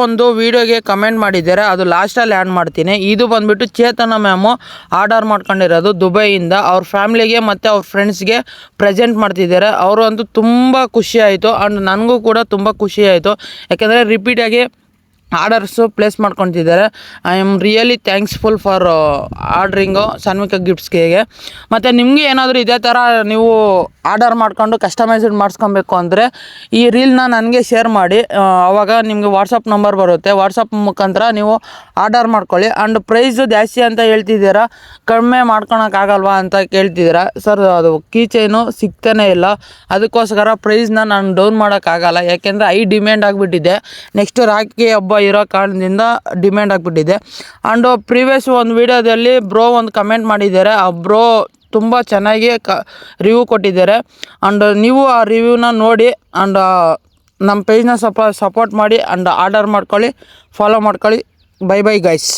ಒಂದು ವಿಡಿಯೋಗೆ ಕಮೆಂಟ್ ಮಾಡಿದ್ದಾರೆ, ಅದು ಲಾಸ್ಟಲ್ಲಿ ಆ್ಯಡ್ ಮಾಡ್ತೀನಿ. ಇದು ಬಂದುಬಿಟ್ಟು ಚೇತನ ಮ್ಯಾಮು ಆರ್ಡರ್ ಮಾಡ್ಕೊಂಡಿರೋದು ದುಬೈಯಿಂದ. ಅವ್ರ ಫ್ಯಾಮ್ಲಿಗೆ ಮತ್ತು ಅವ್ರ ಫ್ರೆಂಡ್ಸ್ಗೆ ಪ್ರೆಸೆಂಟ್ ಮಾಡ್ತಿದ್ದಾರೆ. ಅವರು ಅಂತೂ ತುಂಬ ಖುಷಿ ಆಯಿತು ಆ್ಯಂಡ್ ನನಗೂ ಕೂಡ ತುಂಬ ಖುಷಿ ಆಯಿತು. ಯಾಕೆಂದರೆ ರಿಪೀಟಾಗಿ ಆರ್ಡರ್ಸು ಪ್ಲೇಸ್ ಮಾಡ್ಕೊತಿದ್ದಾರೆ. I am really thankful for ordering Sanvika ಗಿಫ್ಟ್ಸ್ಗೆ. ಮತ್ತು ನಿಮಗೆ ಏನಾದರೂ ಇದೇ ಥರ ನೀವು ಆರ್ಡರ್ ಮಾಡ್ಕೊಂಡು ಕಸ್ಟಮೈಸ್ಡ್ ಮಾಡಿಸ್ಕೊಬೇಕು ಅಂದರೆ ಈ ರೀಲ್ನ ನನಗೆ ಶೇರ್ ಮಾಡಿ. ಆವಾಗ ನಿಮಗೆ ವಾಟ್ಸಪ್ ನಂಬರ್ ಬರುತ್ತೆ. ವಾಟ್ಸಪ್ ಮುಖಾಂತರ ನೀವು ಆರ್ಡರ್ ಮಾಡ್ಕೊಳ್ಳಿ. ಆ್ಯಂಡ್ ಪ್ರೈಸು ಜಾಸ್ತಿ ಅಂತ ಹೇಳ್ತಿದ್ದೀರಾ, ಕಡಿಮೆ ಮಾಡ್ಕೊಳಕ್ಕಾಗಲ್ವಾ ಅಂತ ಕೇಳ್ತಿದ್ದೀರಾ. ಸರ್, ಅದು ಕೀ ಚೈನು ಸಿಗ್ತಾನೆ ಇಲ್ಲ, ಅದಕ್ಕೋಸ್ಕರ ಪ್ರೈಸ್ನ ನಾನು ಡೌನ್ ಮಾಡೋಕ್ಕಾಗಲ್ಲ. ಯಾಕೆಂದರೆ ಡಿಮ್ಯಾಂಡ್ ಆಗಿಬಿಟ್ಟಿದೆ. ನೆಕ್ಸ್ಟ್ ರಾಖಿ ಹಬ್ಬ ಇರೋ ಕಾರಣದಿಂದ ಡಿಮ್ಯಾಂಡ್ ಆಗಿಬಿಟ್ಟಿದೆ. ಆ್ಯಂಡ್ ಪ್ರೀವಿಯಸ್ ಒಂದು ವೀಡಿಯೋದಲ್ಲಿ ಬ್ರೋ ಒಂದು ಕಮೆಂಟ್ ಮಾಡಿದ್ದಾರೆ. ಆ ಬ್ರೋ ತುಂಬ ಚೆನ್ನಾಗಿ ರಿವ್ಯೂ ಕೊಟ್ಟಿದ್ದಾರೆ. ಆ್ಯಂಡ್ ನೀವು ಆ ರಿವ್ಯೂನ ನೋಡಿ ಆ್ಯಂಡ್ ನಮ್ಮ ಪೇಜ್ನ ಸಪೋರ್ಟ್ ಮಾಡಿ ಆ್ಯಂಡ್ ಆರ್ಡರ್ ಮಾಡ್ಕೊಳ್ಳಿ, ಫಾಲೋ ಮಾಡ್ಕೊಳ್ಳಿ. Bye bye guys.